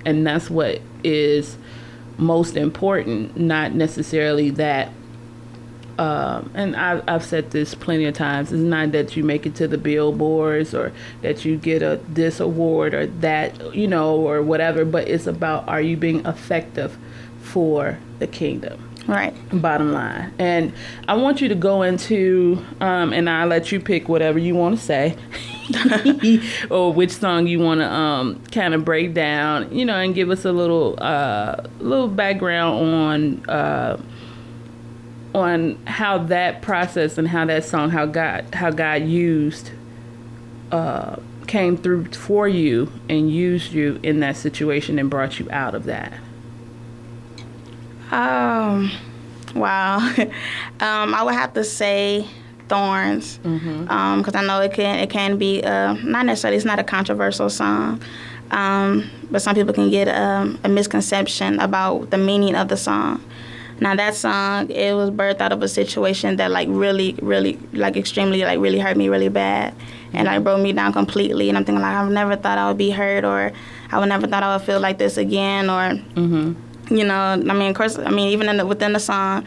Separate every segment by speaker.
Speaker 1: And that's what is most important, not necessarily that. And I've said this plenty of times. It's not that you make it to the billboards or that you get this award or that, or whatever. But it's about, are you being effective for the kingdom?
Speaker 2: Right.
Speaker 1: Bottom line. And I want you to go into, and I'll let you pick whatever you want to say, or which song you want to kind of break down, and give us a little background on how that process and how that song, how God used, came through for you and used you in that situation and brought you out of that.
Speaker 2: Wow. I would have to say Thorns, because I know it can be not necessarily, it's not a controversial song, but some people can get a misconception about the meaning of the song. Now that song, it was birthed out of a situation that really extremely really hurt me really bad, and broke me down completely. And I'm thinking I've never thought I would be hurt, or I would never thought I would feel like this again, or of course, even within the song,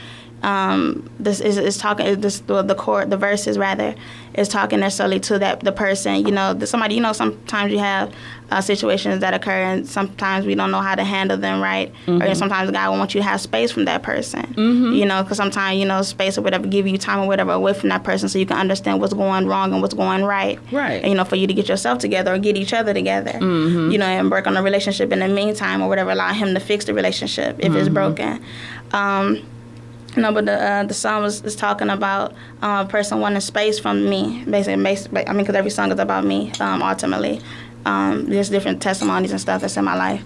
Speaker 2: this is talking. The verses rather is talking necessarily to the person. Somebody. Sometimes you have situations that occur, and sometimes we don't know how to handle them right. Or sometimes God will want you to have space from that person. Because sometimes space or whatever, give you time or whatever away from that person, so you can understand what's going wrong and what's going right. Right. And for you to get yourself together or get each other together. And work on the relationship in the meantime or whatever. Allow Him to fix the relationship if it's broken. But the song is talking about a person wanting space from me, basically. Because every song is about me, ultimately. There's different testimonies and stuff that's in my life.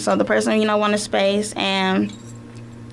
Speaker 2: So the person, wanted space and,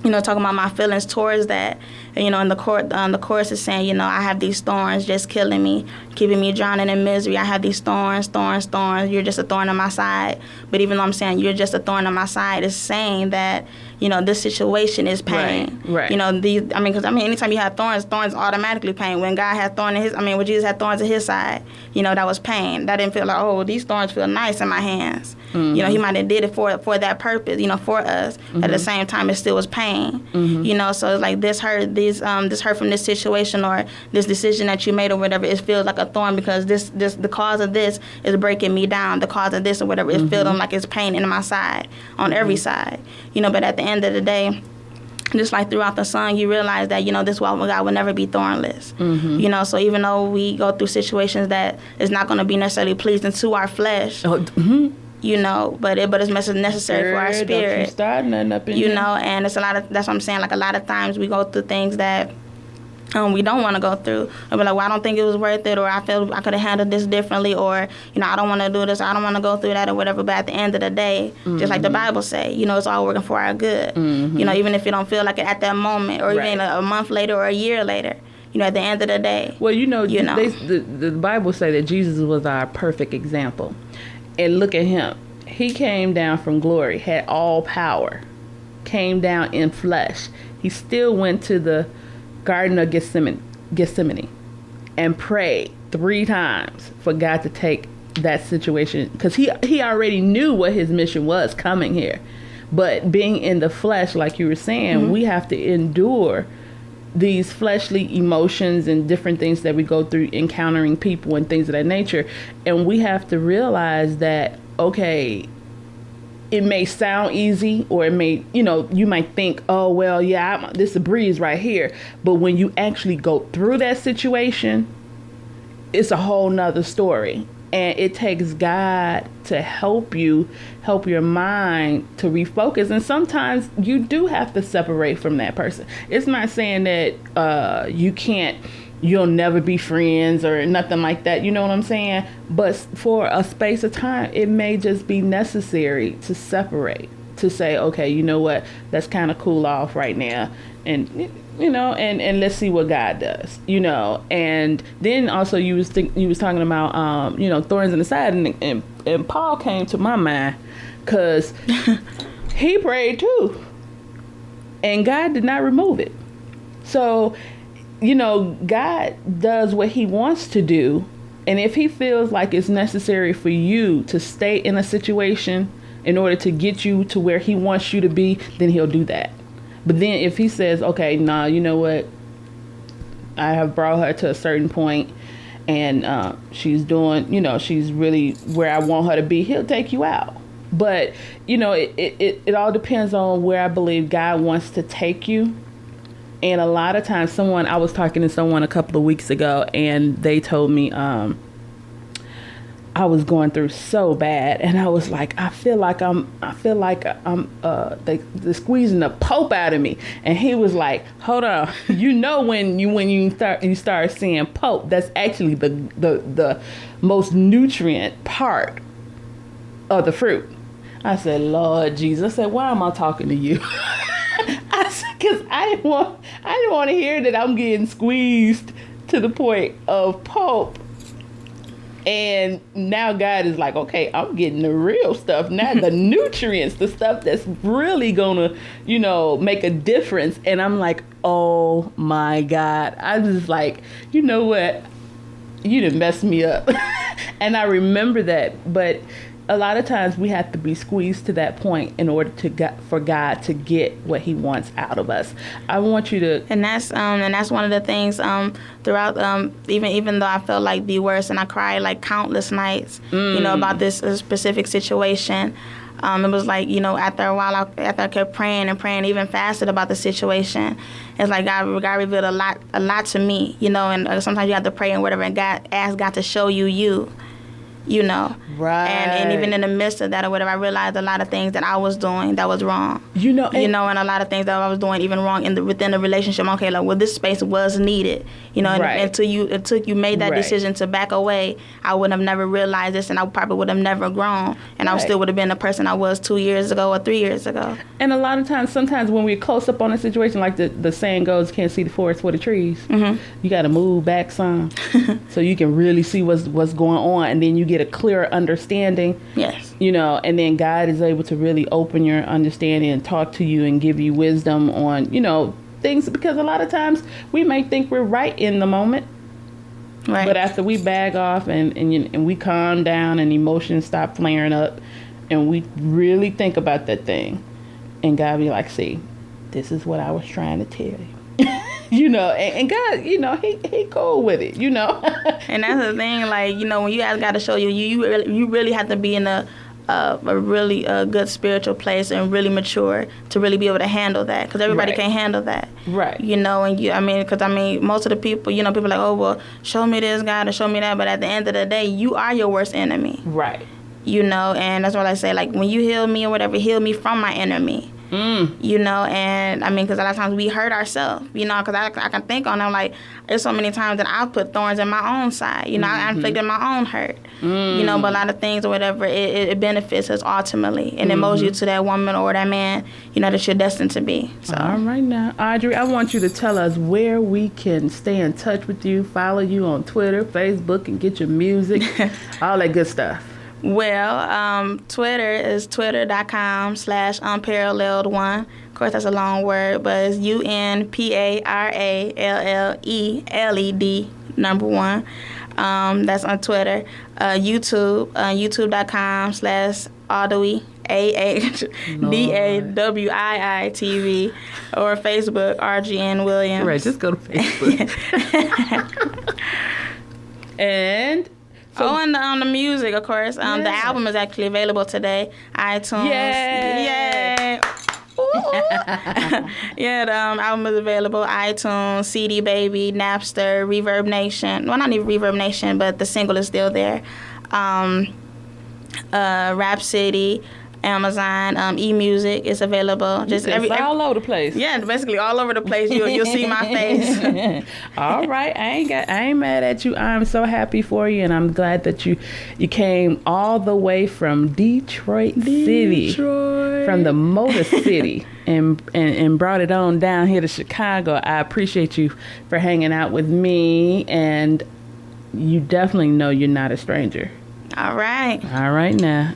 Speaker 2: talking about my feelings towards that. And the chorus is saying, I have these thorns just killing me, keeping me drowning in misery. I have these thorns. You're just a thorn on my side. But even though I'm saying you're just a thorn on my side, it's saying that, this situation is pain. Right. Because anytime you have thorns automatically pain. When God had when Jesus had thorns at His side, that was pain. That didn't feel like, oh, these thorns feel nice in my hands. He might have did it for that purpose, for us. At the same time, it still was pain. So it's like this hurt from this situation or this decision that you made or whatever. It feels like a thorn because the cause of this is breaking me down. The cause of this or whatever, it feels like it's pain in my side, on every side. But at the end of the day, just like throughout the song, you realize that, this walk with God will never be thornless. So even though we go through situations that is not going to be necessarily pleasing to our flesh, but it's necessary for our spirit.
Speaker 1: Don't you start nothing up in
Speaker 2: and it's a lot of, that's what I'm saying, a lot of times we go through things that we don't want to go through. I'll be like, well, I don't think it was worth it, or I feel I could have handled this differently, or, I don't want to do this, or I don't want to go through that, or whatever. But at the end of the day, just like the Bible say, it's all working for our good. Even if you don't feel like it at that moment, or even a month later or a year later, at the end of the day.
Speaker 1: Well, the Bible say that Jesus was our perfect example. And look at Him. He came down from glory, had all power, came down in flesh. He still went to the Garden of Gethsemane and prayed 3 times for God to take that situation, because he already knew what His mission was coming here. But being in the flesh, like you were saying, we have to endure these fleshly emotions and different things that we go through encountering people and things of that nature. And we have to realize that, okay, it may sound easy, or it may, you might think, oh, well, yeah, this is a breeze right here. But when you actually go through that situation, it's a whole nother story. And it takes God to help your mind to refocus. And sometimes you do have to separate from that person. It's not saying that you'll never be friends or nothing like that. You know what I'm saying? But for a space of time, it may just be necessary to separate, to say, okay, you know what? Let's kind of cool off right now. And, and let's see what God does, And then also you was talking about, thorns in the side, and Paul came to my mind because he prayed too. And God did not remove it. So, God does what He wants to do. And if He feels like it's necessary for you to stay in a situation in order to get you to where he wants you to be, then he'll do that. But then if he says, okay, nah, you know what? I have brought her to a certain point and she's doing, she's really where I want her to be, he'll take you out. But, it all depends on where I believe God wants to take you. And a lot of times I was talking to someone a couple of weeks ago and they told me I was going through so bad, and I was like, I feel like I'm they're squeezing the Pope out of me. And he was like, hold on, when you start seeing Pope, that's actually the most nutrient part of the fruit. I said, Lord Jesus. I said, why am I talking to you? I said, because I didn't want to hear that I'm getting squeezed to the point of Pope. And now God is like, okay, I'm getting the real stuff now, the nutrients, the stuff that's really gonna, make a difference. And I'm like, oh my God. I was like, you know what? You done messed me up. And I remember that. But a lot of times we have to be squeezed to that point in order for God to get what he wants out of us. I want you to...
Speaker 2: And that's one of the things throughout, even though I felt like the worst and I cried like countless nights, about this specific situation. It was like, after a while, after I kept praying and praying even fasted about the situation, it's like God revealed a lot to me, and sometimes you have to pray and whatever, and ask God to show you.
Speaker 1: Right.
Speaker 2: And even in the midst of that or whatever, I realized a lot of things that I was doing that was wrong. And a lot of things that I was doing even wrong within the relationship. Okay, like, well, this space was needed.
Speaker 1: Right.
Speaker 2: Until you made that decision to back away, I would have never realized this, and I probably would have never grown, and I still would have been the person I was 2 years ago or 3 years ago.
Speaker 1: And a lot of times, sometimes when we're close up on a situation, like the saying goes, can't see the forest for the trees. Mm-hmm. You got to move back some, so you can really see what's going on, and then you get a clearer understanding.
Speaker 2: Yes.
Speaker 1: And then God is able to really open your understanding and talk to you and give you wisdom on, things, because a lot of times we may think we're right in the moment. Right. But after we bag off and we calm down and emotions stop flaring up and we really think about that thing, and God be like, see, this is what I was trying to tell you. And God, he cool with it,
Speaker 2: And that's the thing, like, when you ask God to show you, you really have to be in a really good spiritual place and really mature to really be able to handle that, because everybody can't handle that. Right. Because most of the people, people are like, oh, well, show me this, God, and show me that. But at the end of the day, you are your worst enemy. Right. And that's what I say, like, when you heal me or whatever, heal me from my enemy. Because a lot of times we hurt ourselves, because I can think on them, like, there's so many times that I've put thorns in my own side, I inflicted my own hurt, but a lot of things or whatever, it benefits us ultimately, and it molds you to that woman or that man, that you're destined to be. So.
Speaker 1: All right now, Audrey, I want you to tell us where we can stay in touch with you, follow you on Twitter, Facebook, and get your music, all that good stuff.
Speaker 2: Well, Twitter is twitter.com/unparalleled1. Of course, that's a long word, but it's UNPARALLELED 1. That's on Twitter. YouTube, youtube.com/Audrey, AHDAWII or Facebook, RGN Williams.
Speaker 1: Right, just go to Facebook. And...
Speaker 2: and on the music, of course. The album is actually available today. iTunes. Yay! The album is available. iTunes, CD Baby, Napster, Reverb Nation. Well, not even Reverb Nation, but the single is still there. Rhapsody, Amazon, eMusic is available.
Speaker 1: Just all over the place.
Speaker 2: Yeah, basically all over the place. You'll see my face.
Speaker 1: All right, I ain't mad at you. I'm so happy for you, and I'm glad that you came all the way from Detroit City, from the Motor City, and brought it on down here to Chicago. I appreciate you for hanging out with me, and you definitely know you're not a stranger.
Speaker 2: All right.
Speaker 1: All right now.